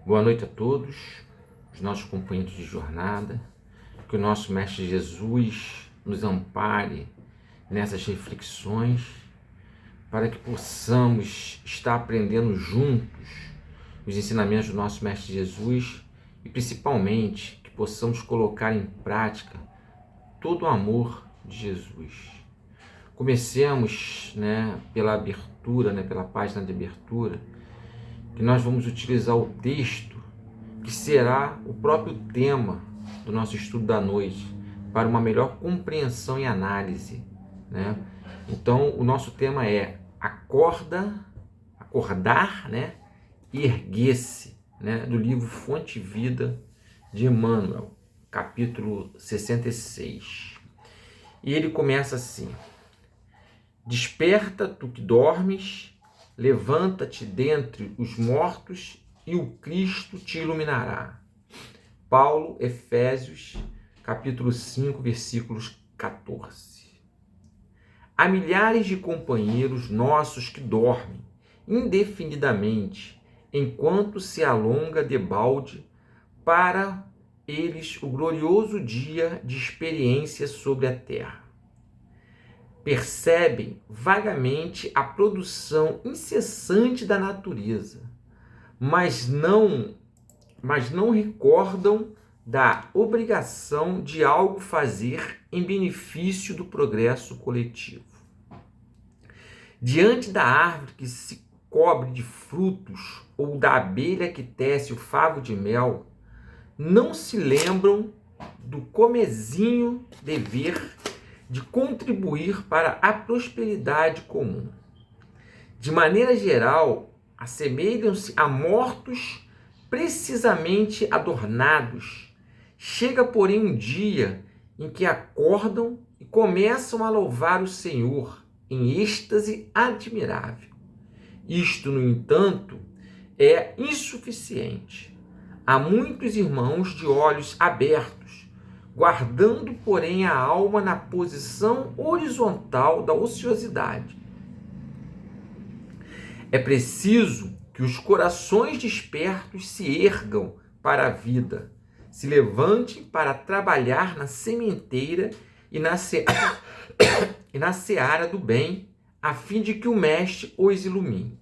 Boa noite a todos, os nossos companheiros de jornada. Que o nosso Mestre Jesus nos ampare nessas reflexões, para que possamos estar aprendendo juntos os ensinamentos do nosso Mestre Jesus e, principalmente, que possamos colocar em prática todo o amor de Jesus. Comecemos, pela abertura, pela página de abertura, que nós vamos utilizar o texto que será o próprio tema do nosso estudo da noite, para uma melhor compreensão e análise. Então, o nosso tema é acordar, e erguer-se, do livro Fonte Vida de Emmanuel, capítulo 66. E ele começa assim: desperta, tu que dormes, levanta-te dentre os mortos e o Cristo te iluminará. Paulo, Efésios, capítulo 5, versículos 14. Há milhares de companheiros nossos que dormem indefinidamente, enquanto se alonga debalde para eles o glorioso dia de experiência sobre a terra. Percebem vagamente a produção incessante da natureza, mas não recordam da obrigação de algo fazer em benefício do progresso coletivo. Diante da árvore que se cobre de frutos ou da abelha que tece o favo de mel, não se lembram do comezinho dever de contribuir para a prosperidade comum. De maneira geral, assemelham-se a mortos precisamente adornados. Chega, porém, um dia em que acordam e começam a louvar o Senhor em êxtase admirável. Isto, no entanto, é insuficiente. Há muitos irmãos de olhos abertos, guardando, porém, a alma na posição horizontal da ociosidade. É preciso que os corações despertos se ergam para a vida, se levantem para trabalhar na sementeira e na seara do bem, a fim de que o Mestre os ilumine.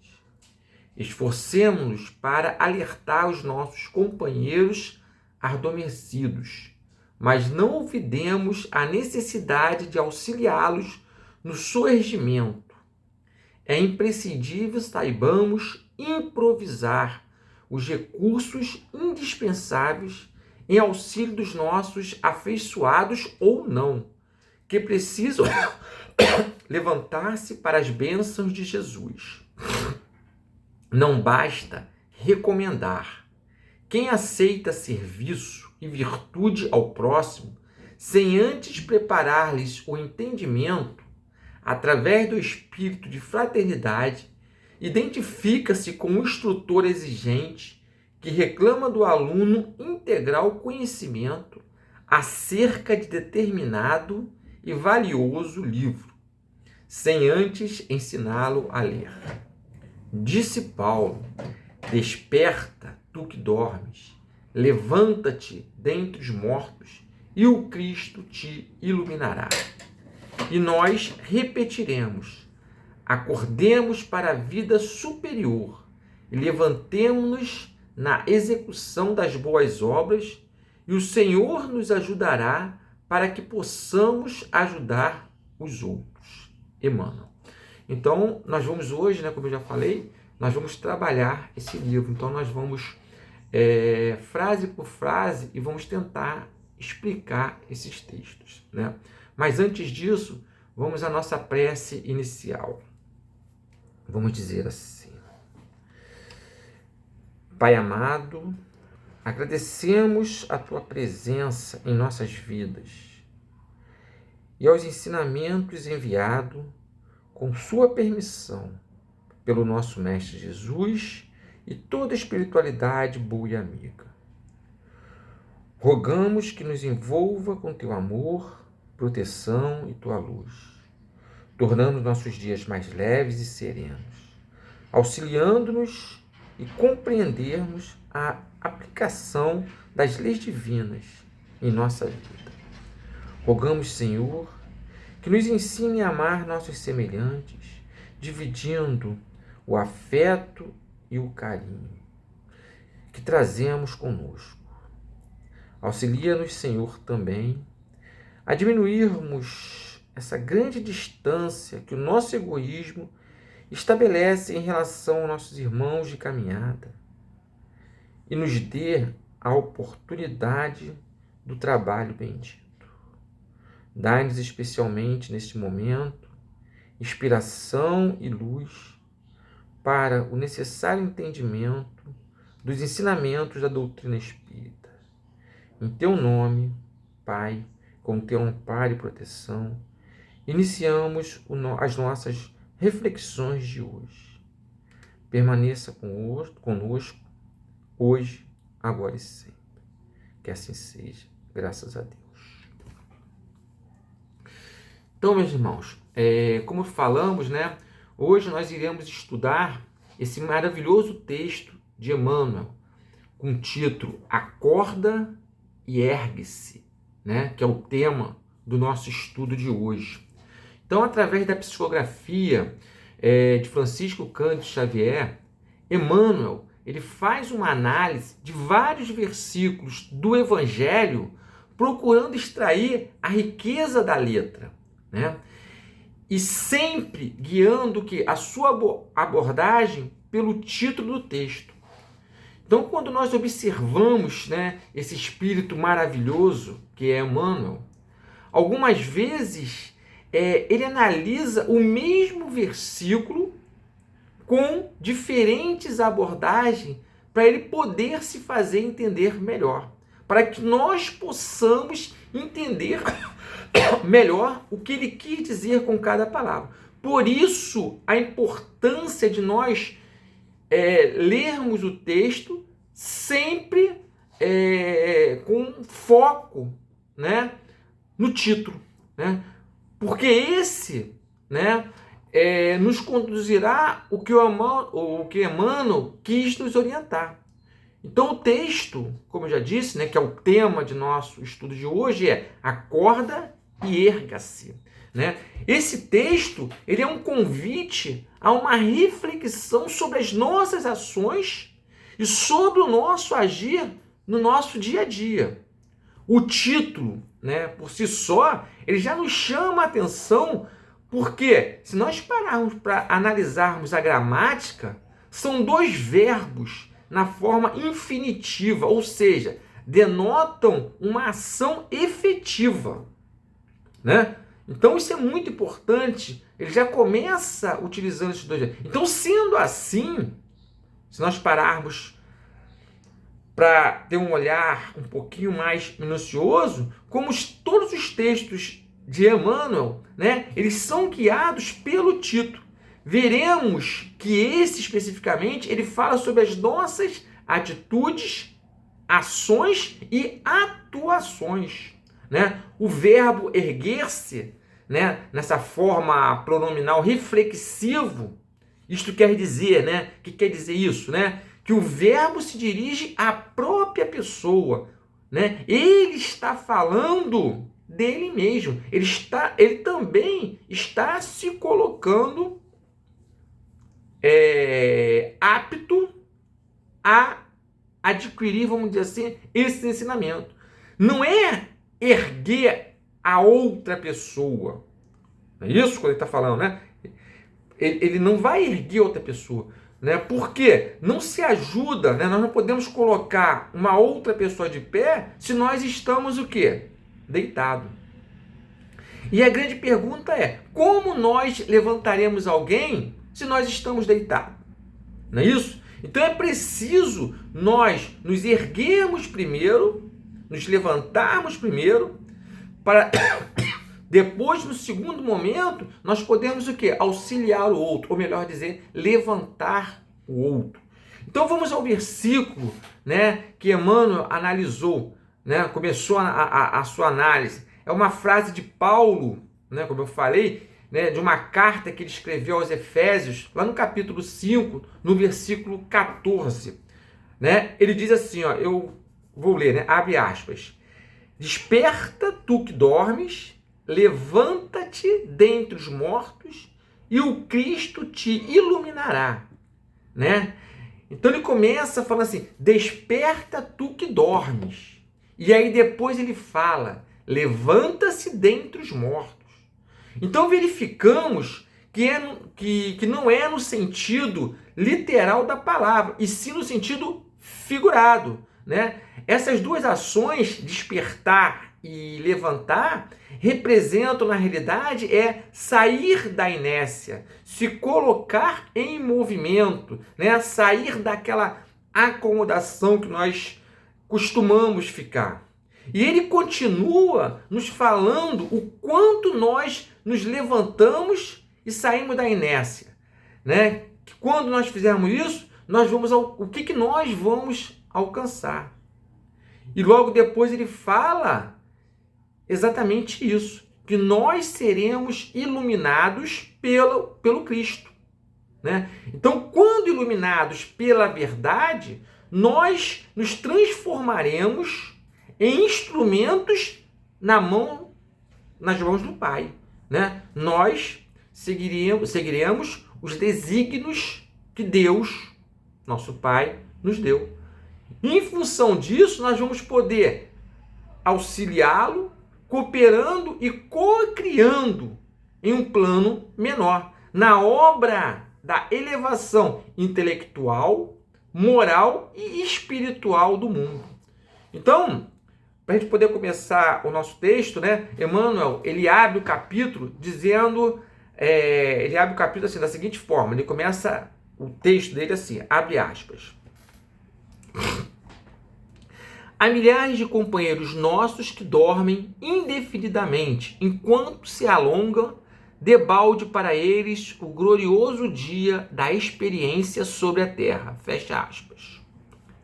Esforcemo-nos para alertar os nossos companheiros adormecidos, mas não olvidemos a necessidade de auxiliá-los no surgimento. É imprescindível saibamos improvisar os recursos indispensáveis em auxílio dos nossos afeiçoados ou não, que precisam levantar-se para as bênçãos de Jesus. Não basta recomendar. Quem aceita serviço e virtude ao próximo, sem antes preparar-lhes o entendimento, através do espírito de fraternidade, identifica-se com o instrutor exigente que reclama do aluno integral conhecimento acerca de determinado e valioso livro, sem antes ensiná-lo a ler. Disse Paulo: desperta, tu que dormes, levanta-te dentre os mortos e o Cristo te iluminará. E nós repetiremos: acordemos para a vida superior e levantemo-nos na execução das boas obras, e o Senhor nos ajudará para que possamos ajudar os outros. Emmanuel. Então, nós vamos hoje, como eu já falei, nós vamos trabalhar esse livro. Então, nós vamos frase por frase e vamos tentar explicar esses textos. Mas antes disso, vamos à nossa prece inicial. Vamos dizer assim: Pai amado, agradecemos a Tua presença em nossas vidas e aos ensinamentos enviados com Sua permissão pelo nosso Mestre Jesus e toda a espiritualidade boa e amiga. Rogamos que nos envolva com Teu amor, proteção e Tua luz, tornando nossos dias mais leves e serenos, auxiliando-nos e compreendermos a aplicação das leis divinas em nossa vida. Rogamos, Senhor, que nos ensine a amar nossos semelhantes, dividindo o afeto e o carinho que trazemos conosco. Auxilia-nos, Senhor, também a diminuirmos essa grande distância que o nosso egoísmo estabelece em relação aos nossos irmãos de caminhada e nos dê a oportunidade do trabalho bendito. Dai-nos especialmente neste momento inspiração e luz para o necessário entendimento dos ensinamentos da doutrina espírita. Em teu nome, Pai, com teu amparo e proteção, iniciamos as nossas reflexões de hoje. Permaneça conosco, hoje, agora e sempre. Que assim seja, graças a Deus. Então, meus irmãos, como falamos, né, hoje nós iremos estudar esse maravilhoso texto de Emmanuel, com o título Acorda e Ergue-se, né, que é o tema do nosso estudo de hoje. Então, através da psicografia de Francisco Cândido Xavier, Emmanuel ele faz uma análise de vários versículos do Evangelho, procurando extrair a riqueza da letra, né? E sempre guiando a sua abordagem pelo título do texto. Então, quando nós observamos, né, esse espírito maravilhoso que é Emmanuel, algumas vezes ele analisa o mesmo versículo com diferentes abordagens para ele poder se fazer entender melhor, para que nós possamos entender melhor o que ele quis dizer com cada palavra. Por isso, a importância de nós lermos o texto sempre com foco, né, no título, né? Porque esse, né, nos conduzirá o que Emmanuel quis nos orientar. Então o texto, como eu já disse, né, que é o tema de nosso estudo de hoje, é Acorda e Erga-se. Né? Esse texto ele é um convite a uma reflexão sobre as nossas ações e sobre o nosso agir no nosso dia a dia. O título, né, por si só, ele já nos chama a atenção, porque se nós pararmos para analisarmos a gramática, são dois verbos na forma infinitiva, ou seja, denotam uma ação efetiva, né? Então isso é muito importante, ele já começa utilizando esses dois verbos. Então, sendo assim, se nós pararmos para ter um olhar um pouquinho mais minucioso, como todos os textos de Emmanuel, né, eles são guiados pelo título. Veremos que esse especificamente ele fala sobre as nossas atitudes, ações e atuações, né? O verbo erguer-se, né, nessa forma pronominal reflexivo, isto quer dizer, né? O que quer dizer isso, né? Que o verbo se dirige à própria pessoa, né? Ele está falando dele mesmo. Ele também está se colocando apto a adquirir, vamos dizer assim, esse ensinamento. Não é erguer a outra pessoa. É isso que ele está falando, né? Ele não vai erguer outra pessoa, né? Porque não se ajuda, né? Nós não podemos colocar uma outra pessoa de pé se nós estamos o quê? Deitado. E a grande pergunta é: como nós levantaremos alguém se nós estamos deitados? Não é isso? Então é preciso nós nos erguermos primeiro, nos levantarmos primeiro, para depois, no segundo momento, nós podemos o quê? Auxiliar o outro, ou melhor dizer, levantar o outro. Então vamos ao versículo, né, que Emmanuel analisou, né, começou a sua análise. É uma frase de Paulo, né, como eu falei, né, de uma carta que ele escreveu aos Efésios, lá no capítulo 5, no versículo 14. Né? Ele diz assim, ó, eu vou ler, né? Abre aspas. Desperta, tu que dormes, levanta-te dentre os mortos e o Cristo te iluminará. Né? Então ele começa falando assim, desperta, tu que dormes. E aí depois ele fala, levanta-se dentre os mortos. Então verificamos que não é no sentido literal da palavra, e sim no sentido figurado. Né? Essas duas ações, despertar e levantar, representam, na realidade, sair da inércia, se colocar em movimento, né? Sair daquela acomodação que nós costumamos ficar. E ele continua nos falando o quanto nós nos levantamos e saímos da inércia. Né? Que quando nós fizermos isso, nós vamos o que nós vamos alcançar. E logo depois ele fala exatamente isso, que nós seremos iluminados pelo Cristo. Né? Então, quando iluminados pela verdade, nós nos transformaremos em instrumentos nas mãos do Pai. Né? Nós seguiremos os desígnios que Deus, nosso Pai, nos deu. Em função disso, nós vamos poder auxiliá-lo, cooperando e co-criando em um plano menor, na obra da elevação intelectual, moral e espiritual do mundo. Então, para a gente poder começar o nosso texto, né, Emmanuel, ele abre o capítulo dizendo, ele abre o capítulo assim, da seguinte forma, ele começa o texto dele assim, abre aspas. Há milhares de companheiros nossos que dormem indefinidamente, enquanto se alonga debalde para eles o glorioso dia da experiência sobre a terra. Fecha aspas.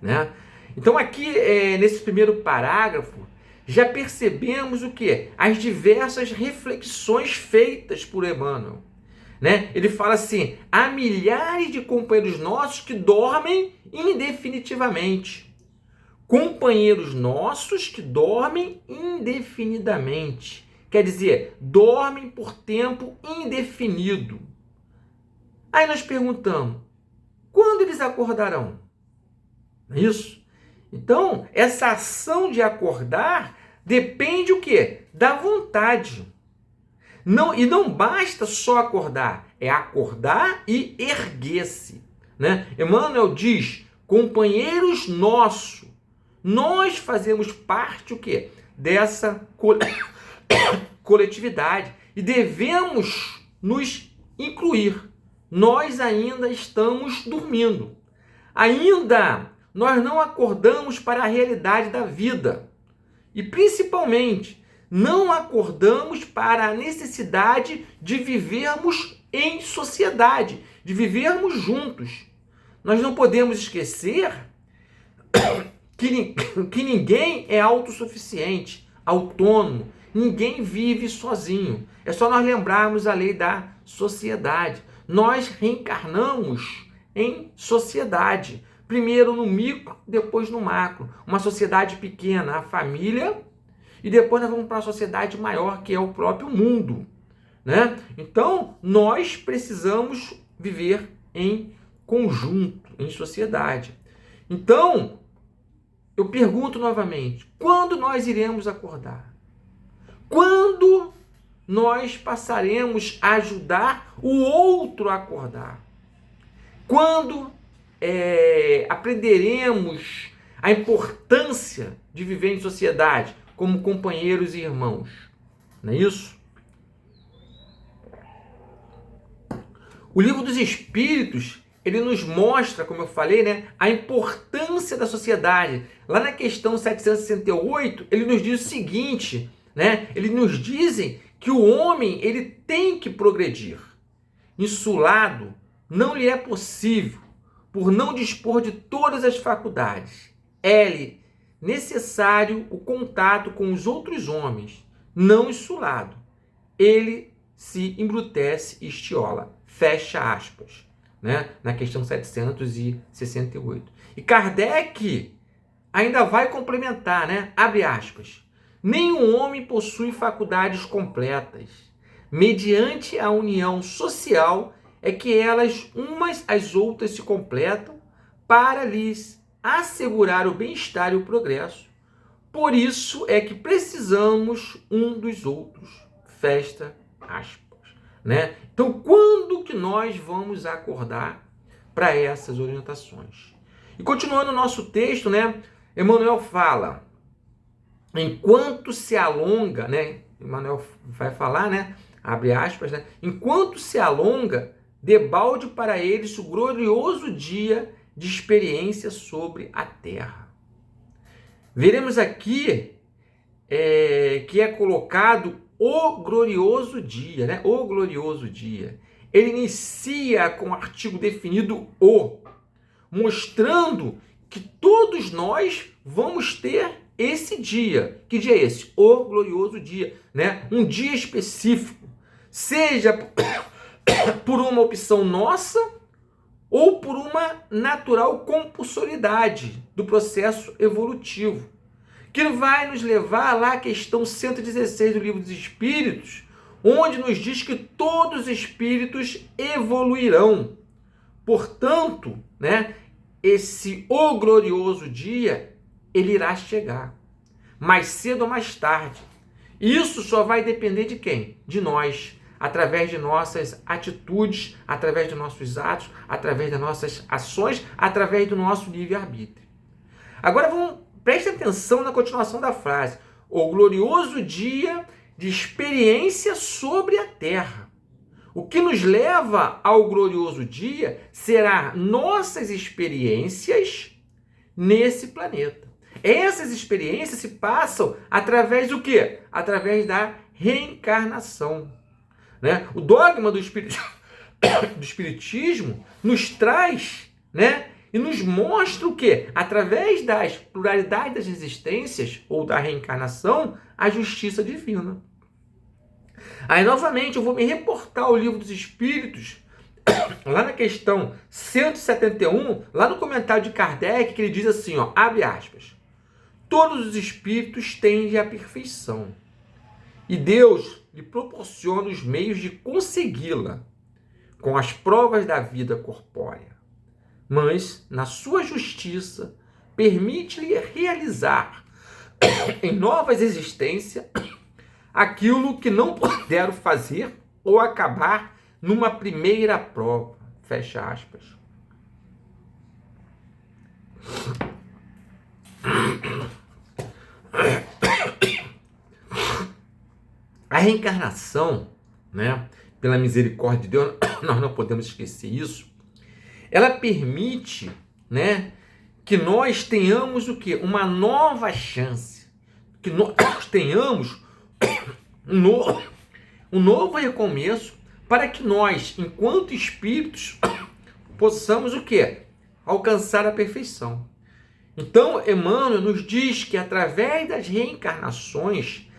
Né? Então aqui, nesse primeiro parágrafo, já percebemos o quê? As diversas reflexões feitas por Emmanuel. Né? Ele fala assim, há milhares de companheiros nossos que dormem indefinitivamente. Companheiros nossos que dormem indefinidamente. Quer dizer, dormem por tempo indefinido. Aí nós perguntamos, quando eles acordarão? Não é isso? Então, essa ação de acordar depende o quê? Da vontade. E não basta só acordar, é acordar e erguer-se. Né? Emmanuel diz, companheiros nossos, nós fazemos parte o quê? Dessa coletividade e devemos nos incluir. Nós ainda estamos dormindo. Ainda nós não acordamos para a realidade da vida. E principalmente, não acordamos para a necessidade de vivermos em sociedade, de vivermos juntos. Nós não podemos esquecer que ninguém é autossuficiente, autônomo, ninguém vive sozinho. É só nós lembrarmos a lei da sociedade. Nós reencarnamos em sociedade. Primeiro no micro, depois no macro. Uma sociedade pequena, a família, e depois nós vamos para uma sociedade maior, que é o próprio mundo. Né? Então, nós precisamos viver em conjunto, em sociedade. Então, eu pergunto novamente, quando nós iremos acordar? Quando nós passaremos a ajudar o outro a acordar? Quando aprenderemos a importância de viver em sociedade como companheiros e irmãos? Não é isso? O Livro dos Espíritos, ele nos mostra, como eu falei, né, a importância da sociedade. Lá na questão 768, ele nos diz o seguinte, né, eles nos dizem que o homem ele tem que progredir. Insulado não lhe é possível, por não dispor de todas as faculdades. É-lhe necessário o contato com os outros homens, não insulado. Ele se embrutece e estiola. Fecha aspas. Né? Na questão 768. E Kardec ainda vai complementar, né? Abre aspas. Nenhum homem possui faculdades completas. Mediante a união social é que elas umas às outras se completam para lhes assegurar o bem-estar e o progresso. Por isso é que precisamos um dos outros. Fecha aspas. Né? Então, quando que nós vamos acordar para essas orientações? E continuando o nosso texto, né? Emmanuel fala, enquanto se alonga, né? Emmanuel vai falar, né? Abre aspas, né? Enquanto se alonga, debalde para eles o glorioso dia de experiência sobre a terra. Veremos aqui que é colocado o glorioso dia, né? O glorioso dia. Ele inicia com o artigo definido o, mostrando que todos nós vamos ter esse dia. Que dia é esse? O glorioso dia, né? Um dia específico, seja por uma opção nossa ou por uma natural compulsoriedade do processo evolutivo, que vai nos levar lá à questão 116 do Livro dos Espíritos, onde nos diz que todos os espíritos evoluirão. Portanto, né, o glorioso dia, ele irá chegar, mais cedo ou mais tarde. Isso só vai depender de quem? De nós, através de nossas atitudes, através dos nossos atos, através das nossas ações, através do nosso livre-arbítrio. Agora preste atenção na continuação da frase. O glorioso dia de experiência sobre a terra. O que nos leva ao glorioso dia será nossas experiências nesse planeta. Essas experiências se passam através do quê? Através da reencarnação. Né? O dogma do Espiritismo nos traz, né? E nos mostra o quê? Através das pluralidades das existências, ou da reencarnação, a justiça divina. Aí, novamente, eu vou me reportar ao Livro dos Espíritos, lá na questão 171, lá no comentário de Kardec, que ele diz assim, ó, abre aspas, todos os espíritos tendem à perfeição, e Deus lhe proporciona os meios de consegui-la com as provas da vida corpórea. Mas, na sua justiça, permite-lhe realizar em novas existências aquilo que não puderam fazer ou acabar numa primeira prova. Fecha aspas. A reencarnação, né, pela misericórdia de Deus, nós não podemos esquecer isso, ela permite, né, que nós tenhamos o quê? Uma nova chance, que nós tenhamos um novo recomeço, para que nós, enquanto espíritos, possamos o quê? Alcançar a perfeição. Então, Emmanuel nos diz que através das reencarnações,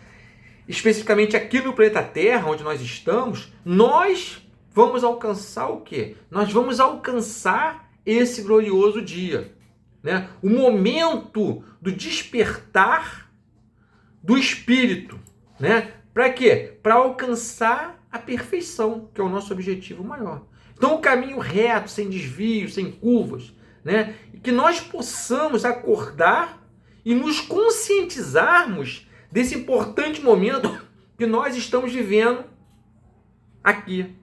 especificamente aqui no planeta Terra, onde nós estamos, nós vamos alcançar o quê? Nós vamos alcançar esse glorioso dia, né? O momento do despertar do espírito, né? Para quê? Para alcançar a perfeição, que é o nosso objetivo maior. Então, o caminho reto, sem desvios, sem curvas, né? E que nós possamos acordar e nos conscientizarmos desse importante momento que nós estamos vivendo aqui,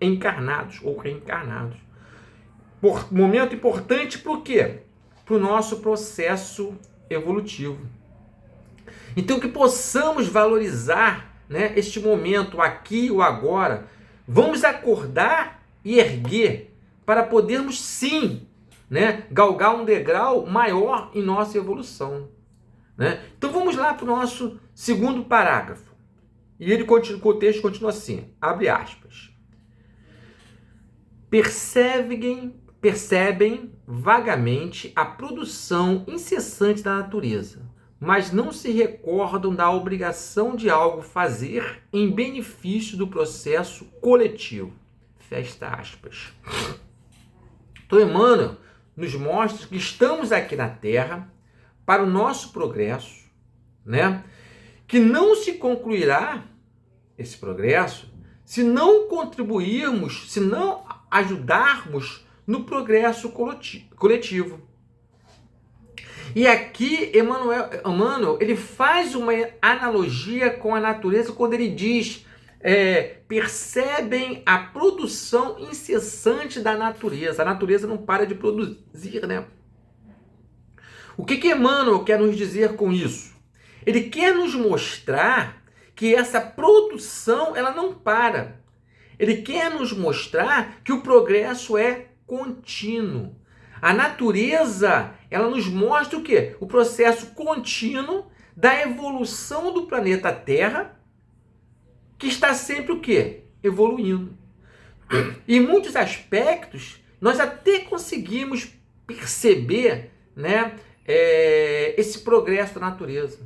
encarnados ou reencarnados. Momento importante por quê? Para o nosso processo evolutivo. Então, que possamos valorizar, né, este momento aqui e o agora. Vamos acordar e erguer para podermos, sim, né, galgar um degrau maior em nossa evolução. Né? Então, vamos lá para o nosso segundo parágrafo. E o texto continua assim, abre aspas. Percebem vagamente a produção incessante da natureza, mas não se recordam da obrigação de algo fazer em benefício do processo coletivo. Fecha aspas. Então, Emmanuel nos mostra que estamos aqui na Terra para o nosso progresso, né? Que não se concluirá esse progresso se não contribuirmos, se não ajudarmos no progresso coletivo. E aqui Emmanuel ele faz uma analogia com a natureza quando ele diz: percebem a produção incessante da natureza. A natureza não para de produzir, né? O que Emmanuel quer nos dizer com isso? Ele quer nos mostrar que essa produção ela não para. Ele quer nos mostrar que o progresso é contínuo. A natureza, ela nos mostra o quê? O processo contínuo da evolução do planeta Terra, que está sempre o quê? Evoluindo. E em muitos aspectos, nós até conseguimos perceber, né, esse progresso da natureza.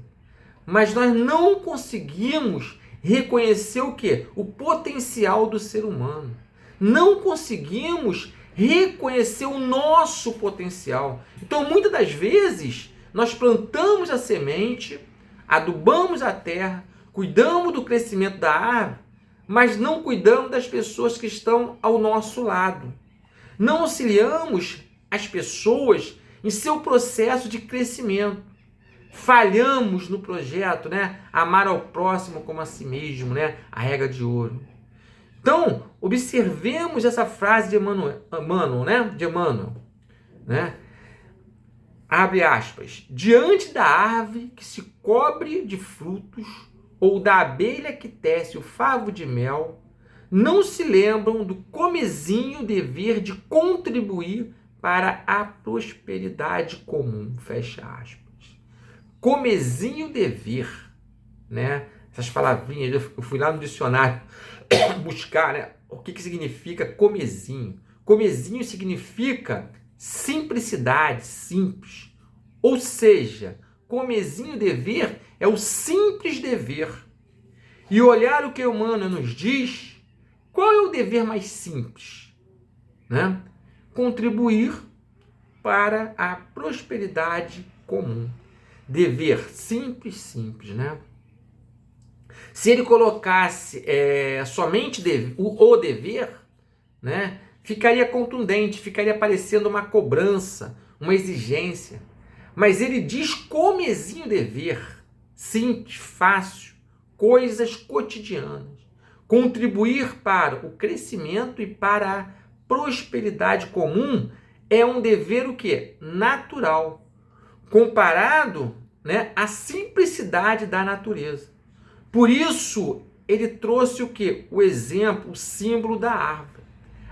Mas nós não conseguimos reconhecer o quê? O potencial do ser humano. Não conseguimos reconhecer o nosso potencial. Então, muitas das vezes, nós plantamos a semente, adubamos a terra, cuidamos do crescimento da árvore, mas não cuidamos das pessoas que estão ao nosso lado. Não auxiliamos as pessoas em seu processo de crescimento. Falhamos no projeto, né? Amar ao próximo como a si mesmo, né? A regra de ouro. Então, observemos essa frase de Emmanuel, né? Abre aspas. Diante da árvore que se cobre de frutos, ou da abelha que tece o favo de mel, não se lembram do comezinho dever de contribuir para a prosperidade comum. Fecha aspas. Comezinho dever, né? Essas palavrinhas, eu fui lá no dicionário buscar, né, o que significa comezinho. Comezinho significa simplicidade, simples. Ou seja, comezinho dever é o simples dever. E olhar o que o Emmanuel nos diz, qual é o dever mais simples? Né? Contribuir para a prosperidade comum. Dever simples, né? Se ele colocasse somente o dever, né, ficaria contundente, ficaria parecendo uma cobrança, uma exigência. Mas ele diz comezinho dever, simples, fácil, coisas cotidianas. Contribuir para o crescimento e para a prosperidade comum é um dever o quê? Natural, comparado, né, à simplicidade da natureza. Por isso, ele trouxe o quê? O exemplo, o símbolo da árvore.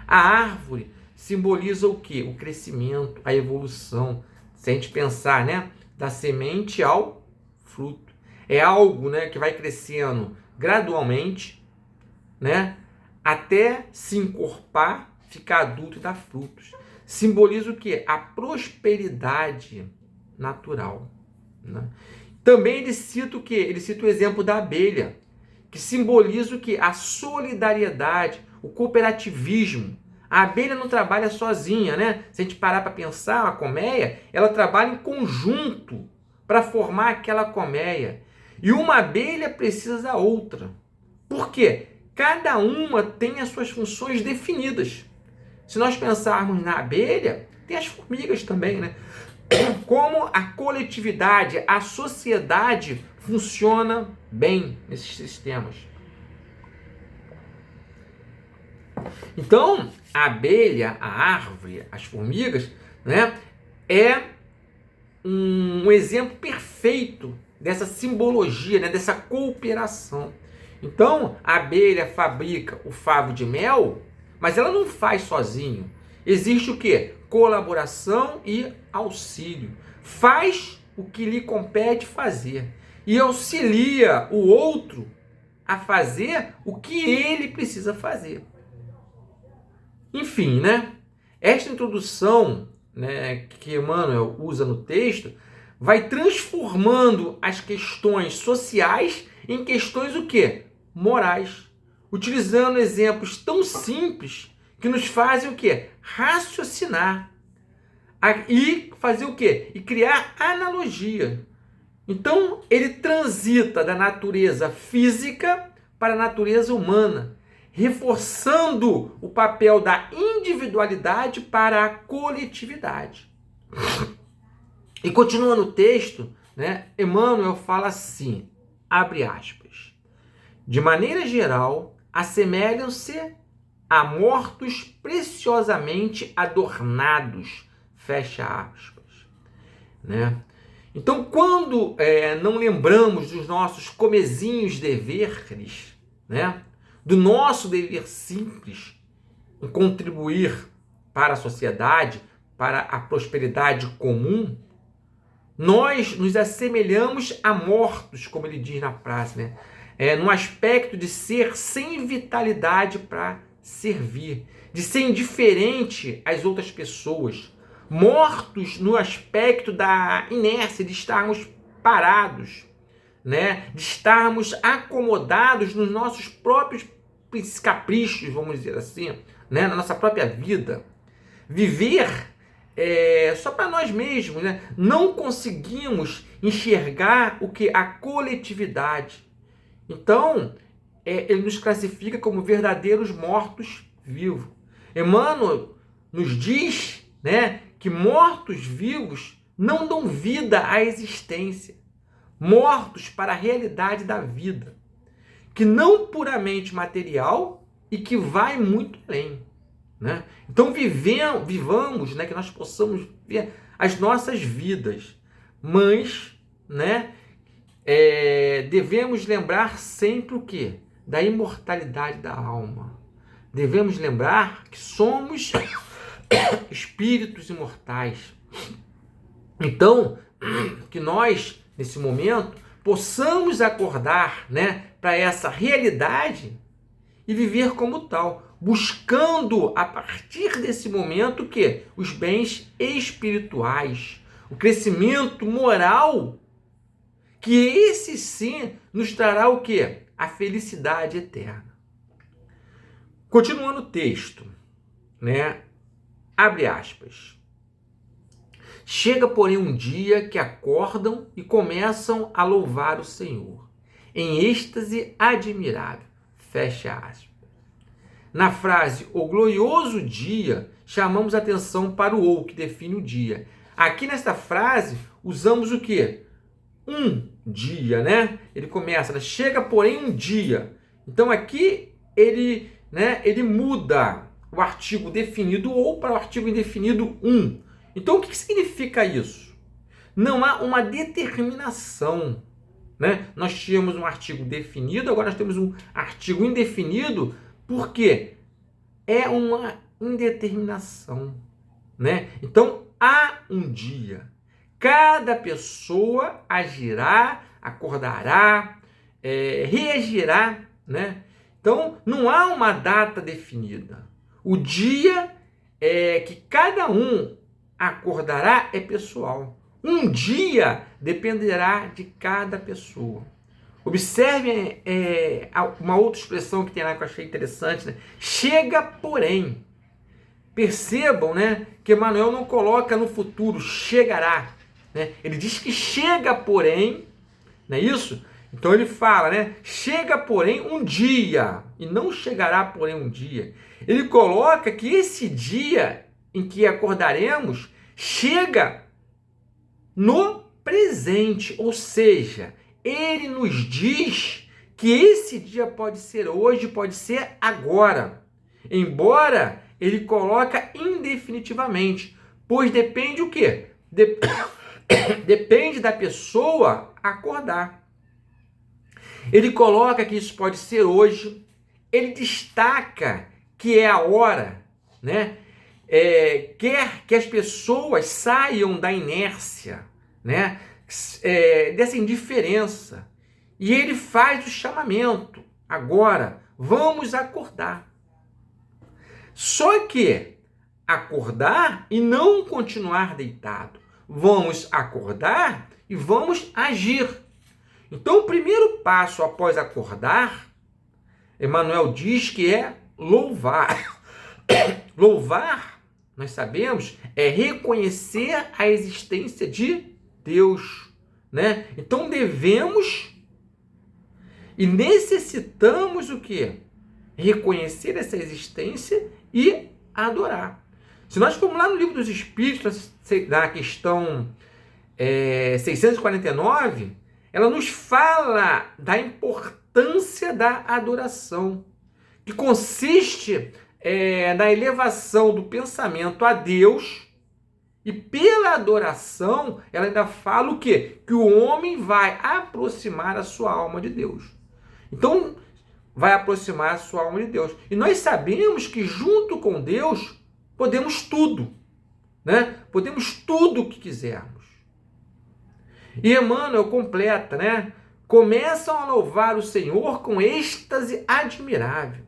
A árvore simboliza o quê? O crescimento, a evolução. Se a gente pensar, né, da semente ao fruto. É algo, né, que vai crescendo gradualmente, né, até se encorpar, ficar adulto e dar frutos. Simboliza o quê? A prosperidade natural, né? Também ele cita o quê? Ele cita o exemplo da abelha, que simboliza o quê? A solidariedade, o cooperativismo. A abelha não trabalha sozinha, né? Se a gente parar para pensar, a colmeia, ela trabalha em conjunto para formar aquela colmeia. E uma abelha precisa da outra. Por quê? Cada uma tem as suas funções definidas. Se nós pensarmos na abelha, tem as formigas também, né? Como a coletividade, a sociedade funciona bem nesses sistemas. Então, a abelha, a árvore, as formigas, né, é um exemplo perfeito dessa simbologia, né, dessa cooperação. Então, a abelha fabrica o favo de mel, mas ela não faz sozinho. Existe o quê? Colaboração e auxílio. Faz o que lhe compete fazer e auxilia o outro a fazer o que ele precisa fazer. Enfim, né? Esta introdução, né, que Emmanuel usa no texto vai transformando as questões sociais em questões o quê? Morais. Utilizando exemplos tão simples que nos fazem o quê? Raciocinar. E fazer o quê? E criar analogia. Então, ele transita da natureza física para a natureza humana, reforçando o papel da individualidade para a coletividade. E continuando o texto, né, Emmanuel fala assim, abre aspas, de maneira geral, assemelham-se a mortos preciosamente adornados, fecha aspas, né? Então, quando não lembramos dos nossos comezinhos deveres, né, do nosso dever simples em contribuir para a sociedade, para a prosperidade comum, nós nos assemelhamos a mortos, como ele diz na frase, né? No aspecto de ser sem vitalidade para servir, de ser indiferente às outras pessoas, mortos no aspecto da inércia, de estarmos parados, né? De estarmos acomodados nos nossos próprios caprichos, vamos dizer assim, né? Na nossa própria vida. Viver só para nós mesmos, né? Não conseguimos enxergar o que? A coletividade. Então, ele nos classifica como verdadeiros mortos-vivos. Emmanuel nos diz, né, que mortos-vivos não dão vida à existência, mortos para a realidade da vida, que não puramente material e que vai muito além. Né? Então vivamos, né, que nós possamos ver as nossas vidas, mas, né, devemos lembrar sempre o quê? Da imortalidade da alma. Devemos lembrar que somos espíritos imortais. Então, que nós, nesse momento, possamos acordar, né, para essa realidade e viver como tal, buscando a partir desse momento o quê? Os bens espirituais, o crescimento moral, que esse sim nos trará o quê? A felicidade eterna. Continuando o texto, né? Abre aspas. Chega, porém, um dia que acordam e começam a louvar o Senhor, em êxtase admirável. Fecha aspas. Na frase, o glorioso dia, chamamos atenção para o ou, que define o dia. Aqui nesta frase, usamos o quê? Um dia, né? Ele começa, né? Chega, porém, um dia. Então, aqui, ele muda o artigo definido ou para o artigo indefinido um. Então, o que significa isso? Não há uma determinação, né? Nós tínhamos um artigo definido, agora nós temos um artigo indefinido, porque é uma indeterminação, né? Então, há um dia. Cada pessoa agirá, acordará, reagirá, né? Então, não há uma data definida. O dia que cada um acordará é pessoal. Um dia dependerá de cada pessoa. Observe uma outra expressão que tem lá que eu achei interessante, né? Chega, porém. Percebam, né, que Emmanuel não coloca no futuro, chegará. Né? Ele diz que chega, porém, não é isso? Então ele fala, né? Chega, porém, um dia, e não chegará, porém, um dia. Ele coloca que esse dia em que acordaremos chega no presente, ou seja, ele nos diz que esse dia pode ser hoje, pode ser agora. Embora ele coloca indefinitivamente, pois depende o quê? Depende da pessoa acordar. Ele coloca que isso pode ser hoje, ele destaca que é a hora, né? Quer que as pessoas saiam da inércia, né? Dessa indiferença. E ele faz o chamamento. Agora, vamos acordar. Só que acordar e não continuar deitado. vamos acordar e vamos agir. Então, o primeiro passo após acordar, Emmanuel diz que é louvar. Louvar, nós sabemos, é reconhecer a existência de Deus, né? Então, devemos e necessitamos o quê? Reconhecer essa existência e adorar. Se nós formos lá no Livro dos Espíritos, na questão 649, ela nos fala da importância da adoração, que consiste na elevação do pensamento a Deus, e pela adoração, ela ainda fala o quê? Que o homem vai aproximar a sua alma de Deus. Então, vai aproximar a sua alma de Deus. E nós sabemos que junto com Deus, podemos tudo, né? Podemos tudo o que quisermos. E Emmanuel completa, né? Começam a louvar o Senhor com êxtase admirável.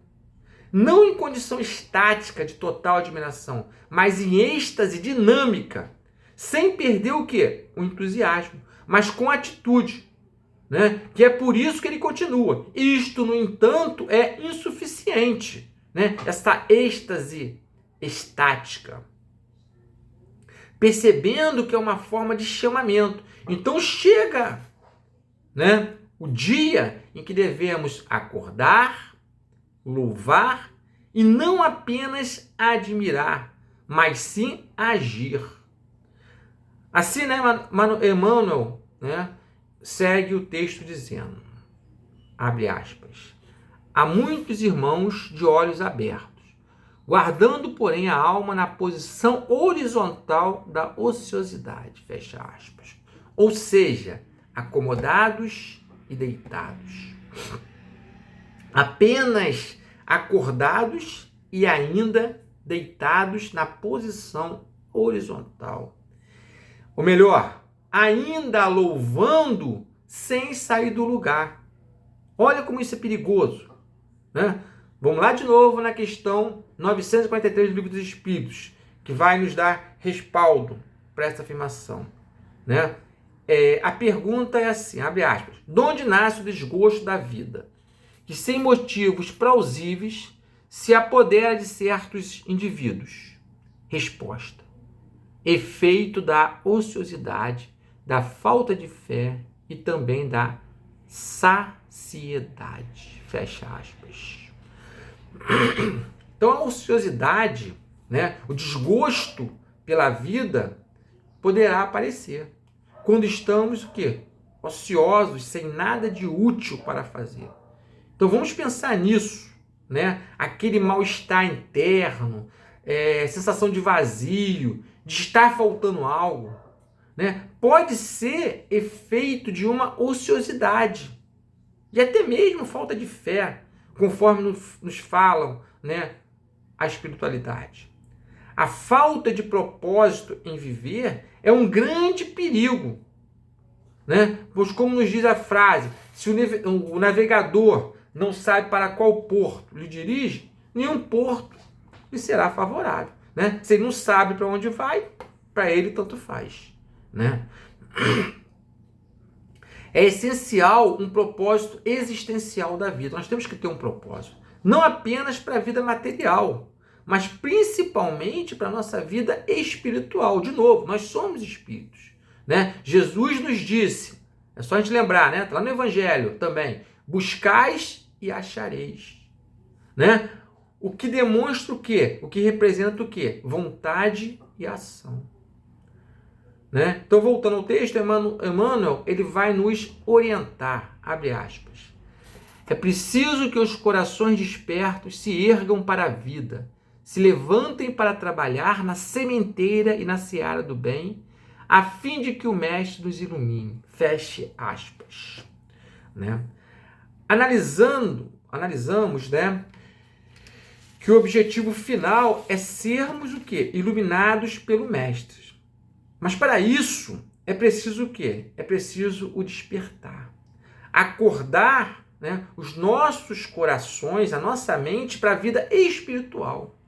Não em condição estática de total admiração, mas em êxtase dinâmica, sem perder o quê? O entusiasmo, mas com atitude, né? Que é por isso que ele continua. Isto, no entanto, é insuficiente, né? Essa êxtase estática. Percebendo que é uma forma de chamamento. Então chega, né, o dia em que devemos acordar, louvar e não apenas admirar, mas sim agir. Assim, né, Emmanuel, né, segue o texto dizendo, abre aspas, há muitos irmãos de olhos abertos, guardando, porém, a alma na posição horizontal da ociosidade, fecha aspas. Ou seja, acomodados e deitados. Apenas acordados e ainda deitados na posição horizontal. Ou melhor, ainda louvando sem sair do lugar. Olha como isso é perigoso, né? Vamos lá de novo na questão 943 do Livro dos Espíritos, que vai nos dar respaldo para essa afirmação, né? A pergunta é assim, abre aspas, de onde nasce o desgosto da vida, que sem motivos plausíveis se apodera de certos indivíduos? Resposta, efeito da ociosidade, da falta de fé e também da saciedade, fecha aspas. Então a ociosidade, né, o desgosto pela vida poderá aparecer quando estamos o quê? Ociosos, sem nada de útil para fazer. Então vamos pensar nisso, né? Aquele mal-estar interno, sensação de vazio, de estar faltando algo, né? Pode ser efeito de uma ociosidade e até mesmo falta de fé, conforme nos falam, né, a espiritualidade. A falta de propósito em viver é um grande perigo, né? Pois, como nos diz a frase, se o navegador não sabe para qual porto lhe dirige, nenhum porto lhe será favorável, né? Se ele não sabe para onde vai, para ele tanto faz, né? É essencial um propósito existencial da vida. Nós temos que ter um propósito, não apenas para a vida material, mas principalmente para a nossa vida espiritual. De novo, nós somos espíritos, né? Jesus nos disse, é só a gente lembrar, né? Tá lá no Evangelho também, buscais e achareis, né? O que demonstra o quê? O que representa o quê? Vontade e ação, né? Então, voltando ao texto, Emmanuel, ele vai nos orientar, abre aspas. É preciso que os corações despertos se ergam para a vida, se levantem para trabalhar na sementeira e na seara do bem, a fim de que o Mestre nos ilumine. Feche aspas, né? Analisamos, né, que o objetivo final é sermos o quê? Iluminados pelo Mestre. Mas para isso é preciso o quê? É preciso o despertar. Acordar, né, os nossos corações, a nossa mente para a vida espiritual.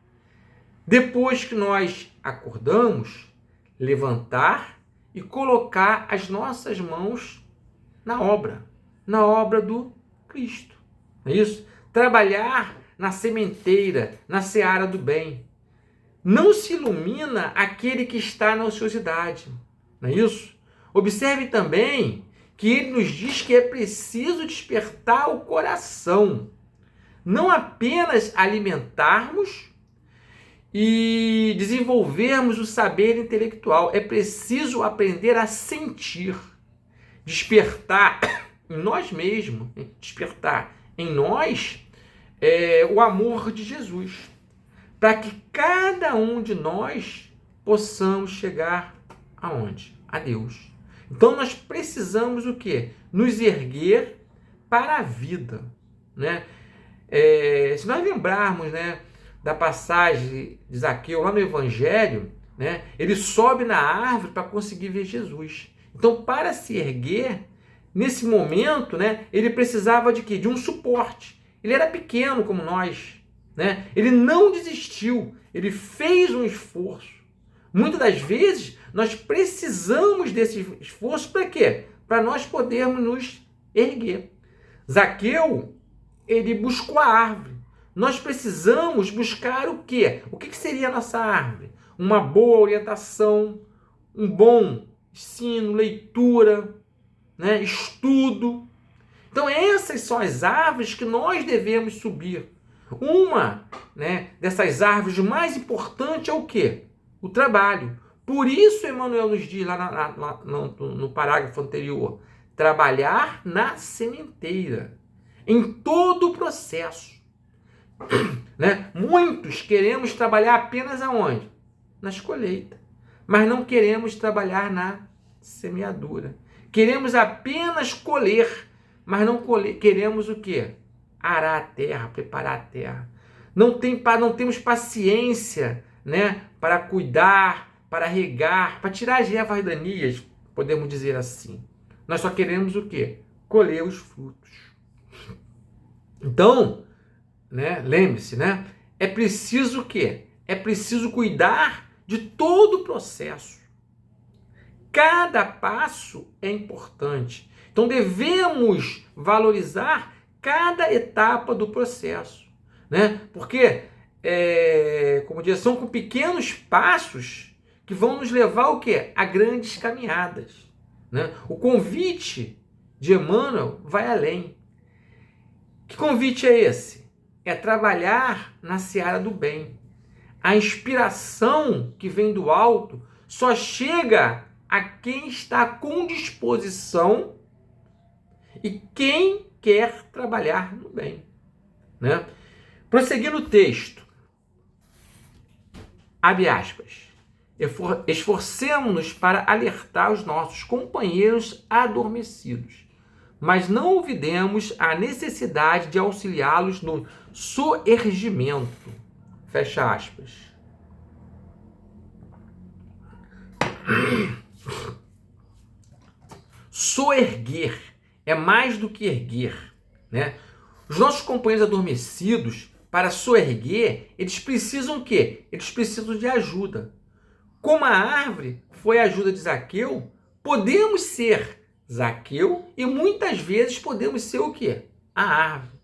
Depois que nós acordamos, levantar e colocar as nossas mãos na obra do Cristo. Não é isso? Trabalhar na sementeira, na seara do bem. Não se ilumina aquele que está na ociosidade. Não é isso? Observe também que ele nos diz que é preciso despertar o coração. Não apenas alimentarmos e desenvolvermos o saber intelectual. É preciso aprender a sentir. Despertar em nós mesmos, despertar em nós o amor de Jesus, para que cada um de nós possamos chegar aonde? A Deus. Então nós precisamos o quê? Nos erguer para a vida, né? Se nós lembrarmos, né, da passagem de Zaqueu lá no Evangelho, né, ele sobe na árvore para conseguir ver Jesus. Então, para se erguer, nesse momento, né, ele precisava de quê? De um suporte. Ele era pequeno como nós, né? Ele não desistiu, ele fez um esforço. Muitas das vezes, nós precisamos desse esforço para quê? Para nós podermos nos erguer. Zaqueu, ele buscou a árvore. Nós precisamos buscar o quê? O que seria a nossa árvore? Uma boa orientação, um bom ensino, leitura, né? Estudo. Então essas são as árvores que nós devemos subir. Uma, né, dessas árvores mais importante é o quê? O trabalho. Por isso Emmanuel nos diz lá no parágrafo anterior, trabalhar na sementeira, em todo o processo. Né? Muitos queremos trabalhar apenas aonde? Nas colheitas. Mas não queremos trabalhar na semeadura. Queremos apenas colher, mas não queremos o quê? Arar a terra, preparar a terra. Não temos paciência, né, para cuidar, para regar, para tirar as ervas daninhas, podemos dizer assim. Nós só queremos o quê? Colher os frutos. Então, né, lembre-se, né, é preciso o quê? É preciso cuidar de todo o processo. Cada passo é importante. Então devemos valorizar cada etapa do processo, né? Porque, como diz, são com pequenos passos que vão nos levar o quê? A grandes caminhadas, né? O convite de Emmanuel vai além. Que convite é esse? É trabalhar na seara do bem. A inspiração que vem do alto só chega a quem está com disposição e quem quer trabalhar no bem, né? Prosseguindo o texto, abre aspas, esforcemo-nos para alertar os nossos companheiros adormecidos, mas não olvidemos a necessidade de auxiliá-los no soergimento, fecha aspas. Soerguer é mais do que erguer, né? Os nossos companheiros adormecidos, para soerguer, eles precisam o quê? Eles precisam de ajuda. Como a árvore foi a ajuda de Zaqueu, podemos ser Zaqueu e muitas vezes podemos ser o quê? A árvore,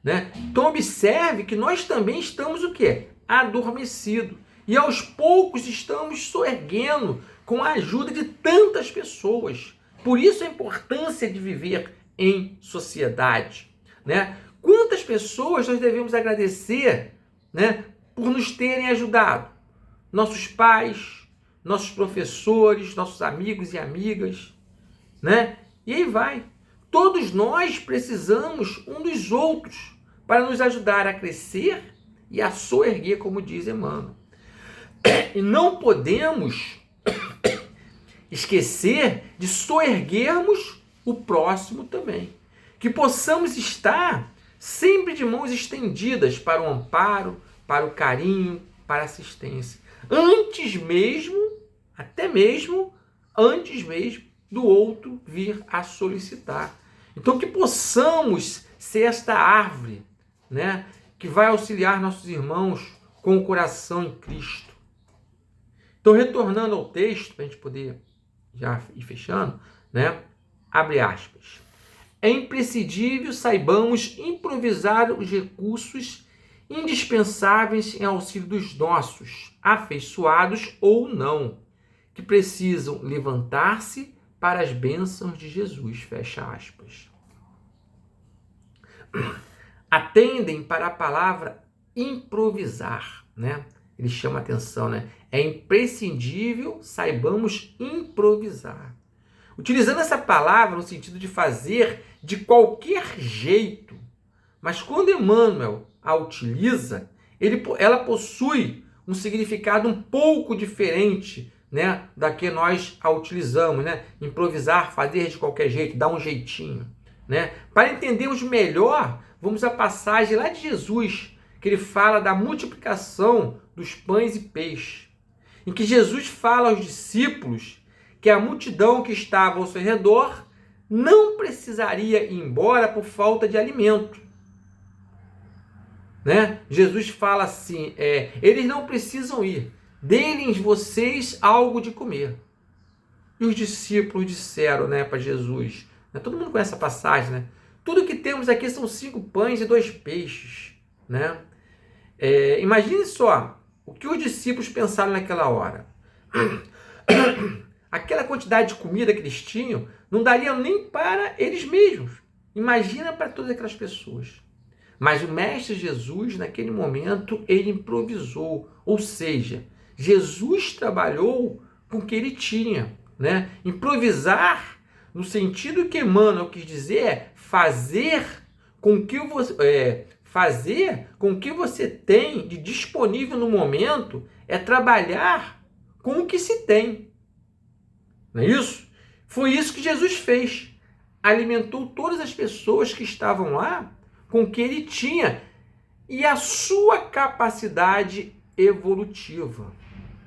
né? Então observe que nós também estamos o quê? Adormecidos. E aos poucos estamos soerguendo com a ajuda de tantas pessoas. Por isso a importância de viver em sociedade, né? Quantas pessoas nós devemos agradecer, né, por nos terem ajudado? Nossos pais, nossos professores, nossos amigos e amigas, né? E aí vai. Todos nós precisamos um dos outros para nos ajudar a crescer e a soerguer, como diz Emmanuel. E não podemos esquecer de soerguermos o próximo também. Que possamos estar sempre de mãos estendidas para o amparo, para o carinho, para a assistência. Até mesmo antes mesmo do outro vir a solicitar. Então que possamos ser esta árvore, né, que vai auxiliar nossos irmãos com o coração em Cristo. Então, retornando ao texto, para a gente poder já ir fechando, né? Abre aspas. É imprescindível saibamos improvisar os recursos indispensáveis em auxílio dos nossos, afeiçoados ou não, que precisam levantar-se para as bênçãos de Jesus, fecha aspas. Atendem para a palavra improvisar, né? Ele chama atenção, né? É imprescindível saibamos improvisar. Utilizando essa palavra no sentido de fazer de qualquer jeito. Mas quando Emmanuel a utiliza, ela possui um significado um pouco diferente, né, da que nós a utilizamos, né? Improvisar, fazer de qualquer jeito, dar um jeitinho, né? Para entendermos melhor, vamos à passagem lá de Jesus, que ele fala da multiplicação dos pães e peixes, em que Jesus fala aos discípulos que a multidão que estava ao seu redor não precisaria ir embora por falta de alimento. Né? Jesus fala assim, eles não precisam ir, deem vocês algo de comer. E os discípulos disseram, né, para Jesus, né, todo mundo conhece essa passagem, né? Tudo que temos aqui são 5 pães e 2 peixes. Né? Imagine só o que os discípulos pensaram naquela hora. Aquela quantidade de comida que eles tinham não daria nem para eles mesmos. Imagina para todas aquelas pessoas. Mas o Mestre Jesus, naquele momento, ele improvisou. Ou seja, Jesus trabalhou com o que ele tinha. Né? Improvisar, no sentido que Emmanuel quis dizer, é fazer com que você tem de disponível no momento, é trabalhar com o que se tem. Não é isso? Foi isso que Jesus fez. Alimentou todas as pessoas que estavam lá com o que ele tinha e a sua capacidade evolutiva.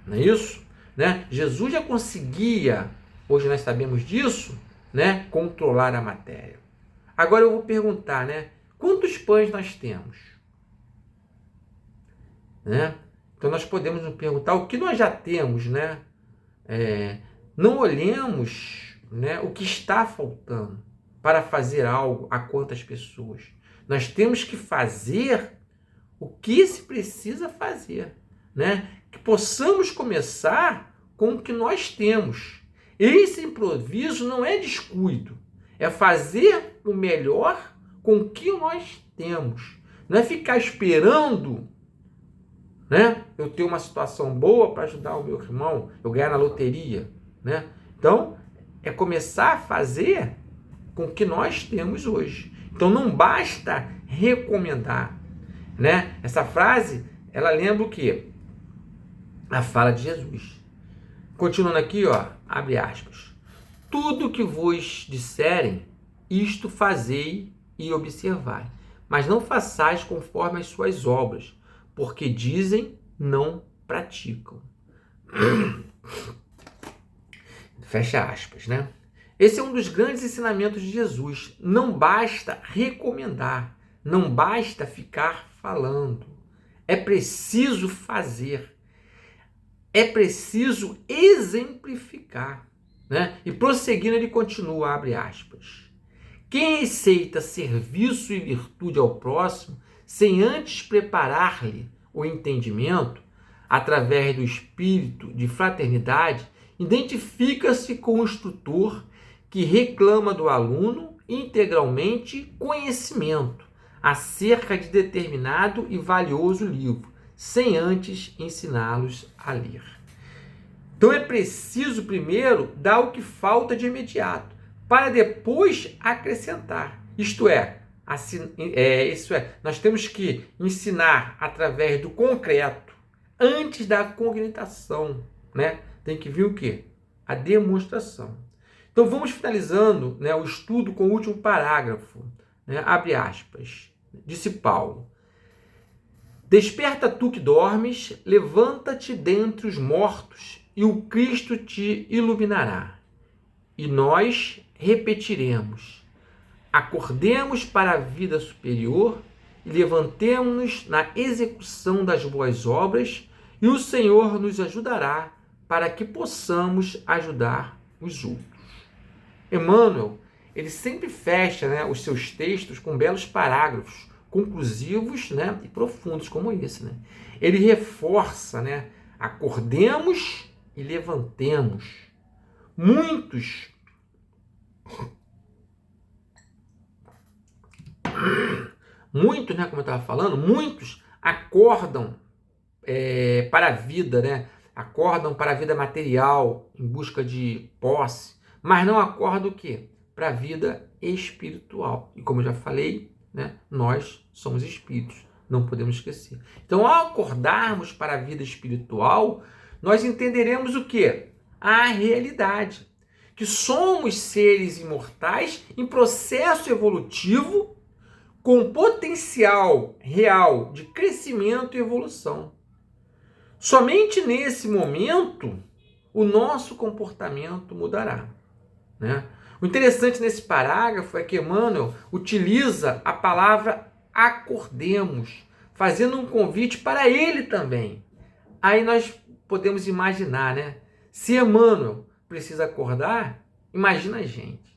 Não é isso? Né? Jesus já conseguia, hoje nós sabemos disso, né, controlar a matéria. Agora eu vou perguntar, né, quantos pães nós temos? Né? Então nós podemos nos perguntar o que nós já temos, né? Não olhemos, né, o que está faltando para fazer algo a quantas pessoas. Nós temos que fazer o que se precisa fazer, né? Que possamos começar com o que nós temos. Esse improviso não é descuido, é fazer o melhor com o que nós temos. Não é ficar esperando, né, eu ter uma situação boa para ajudar o meu irmão, eu ganhar na loteria. Né? Então, é começar a fazer com o que nós temos hoje. Então, não basta recomendar. Né? Essa frase, ela lembra o quê? A fala de Jesus. Continuando aqui, ó, abre aspas. Tudo que vos disserem, isto fazei e observai. Mas não façais conforme as suas obras, porque dizem, não praticam. Fecha aspas, né? Esse é um dos grandes ensinamentos de Jesus. Não basta recomendar, não basta ficar falando. É preciso fazer. É preciso exemplificar. Né? E prosseguindo, ele continua, abre aspas. Quem aceita serviço e virtude ao próximo, sem antes preparar-lhe o entendimento, através do espírito de fraternidade, identifica-se com o instrutor que reclama do aluno integralmente conhecimento acerca de determinado e valioso livro, sem antes ensiná-los a ler. Então é preciso primeiro dar o que falta de imediato, para depois acrescentar. Isto é, nós temos que ensinar através do concreto, antes da cogitação, né? Tem que vir o quê? A demonstração. Então vamos finalizando, né, o estudo com o último parágrafo. Né? Abre aspas. Disse Paulo. Desperta tu que dormes, levanta-te dentre os mortos, e o Cristo te iluminará. E nós repetiremos. Acordemos para a vida superior e levantemo-nos na execução das boas obras, e o Senhor nos ajudará para que possamos ajudar os outros. Emmanuel, ele sempre fecha, né, os seus textos com belos parágrafos, conclusivos, né, e profundos como esse. Né? Ele reforça, né, acordemos e levantemos. Muitos né, como eu estava falando, muitos acordam para a vida, né? Acordam para a vida material, em busca de posse, mas não acordam o quê? Para a vida espiritual. E como eu já falei, né, nós somos espíritos, não podemos esquecer. Então, ao acordarmos para a vida espiritual, nós entenderemos o quê? A realidade. Que somos seres imortais em processo evolutivo com potencial real de crescimento e evolução. Somente nesse momento o nosso comportamento mudará. Né? O interessante nesse parágrafo é que Emmanuel utiliza a palavra acordemos, fazendo um convite para ele também. Aí nós podemos imaginar, né? Se Emmanuel precisa acordar, imagina a gente.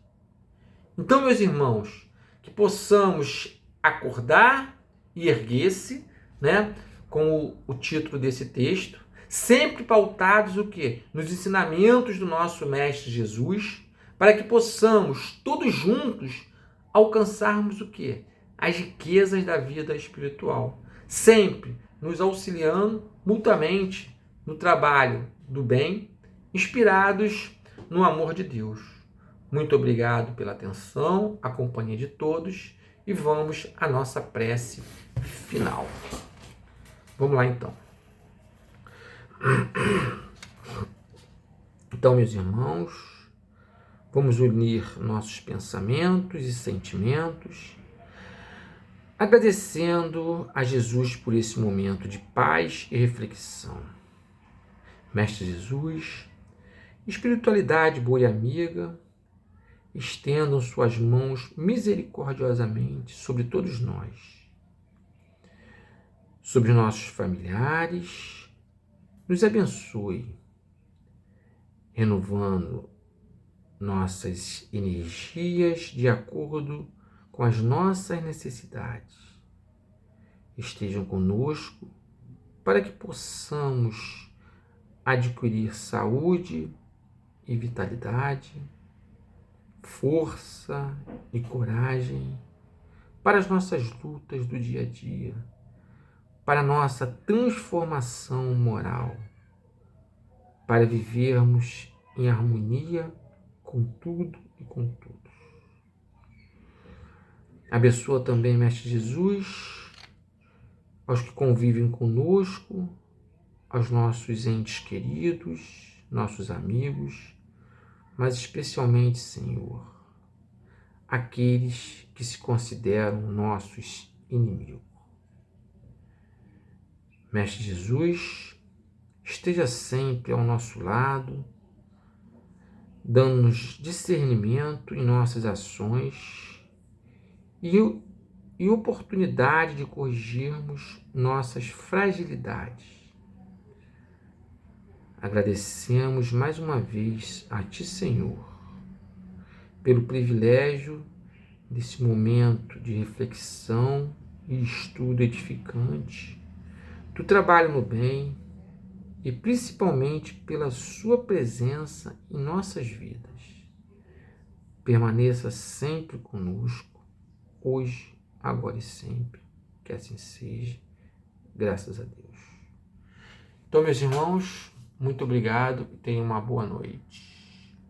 Então, meus irmãos, que possamos acordar e erguer-se, né? Com o título desse texto, sempre pautados o quê? Nos ensinamentos do nosso Mestre Jesus, para que possamos, todos juntos, alcançarmos o quê? As riquezas da vida espiritual. Sempre nos auxiliando mutuamente no trabalho do bem, inspirados no amor de Deus. Muito obrigado pela atenção, a companhia de todos, e vamos à nossa prece final. Vamos lá, então. Então, meus irmãos, vamos unir nossos pensamentos e sentimentos, agradecendo a Jesus por esse momento de paz e reflexão. Mestre Jesus, espiritualidade boa e amiga, estendam suas mãos misericordiosamente sobre todos nós, sobre nossos familiares, nos abençoe, renovando nossas energias de acordo com as nossas necessidades. Estejam conosco para que possamos adquirir saúde e vitalidade, força e coragem para as nossas lutas do dia a dia, para a nossa transformação moral, para vivermos em harmonia com tudo e com todos. Abençoa também, Mestre Jesus, aos que convivem conosco, aos nossos entes queridos, nossos amigos, mas especialmente, Senhor, aqueles que se consideram nossos inimigos. Mestre Jesus, esteja sempre ao nosso lado, dando-nos discernimento em nossas ações e oportunidade de corrigirmos nossas fragilidades. Agradecemos mais uma vez a Ti, Senhor, pelo privilégio desse momento de reflexão e estudo edificante, do trabalho no bem e principalmente pela Sua presença em nossas vidas. Permaneça sempre conosco, hoje, agora e sempre. Que assim seja, graças a Deus. Então, meus irmãos, muito obrigado e tenham uma boa noite.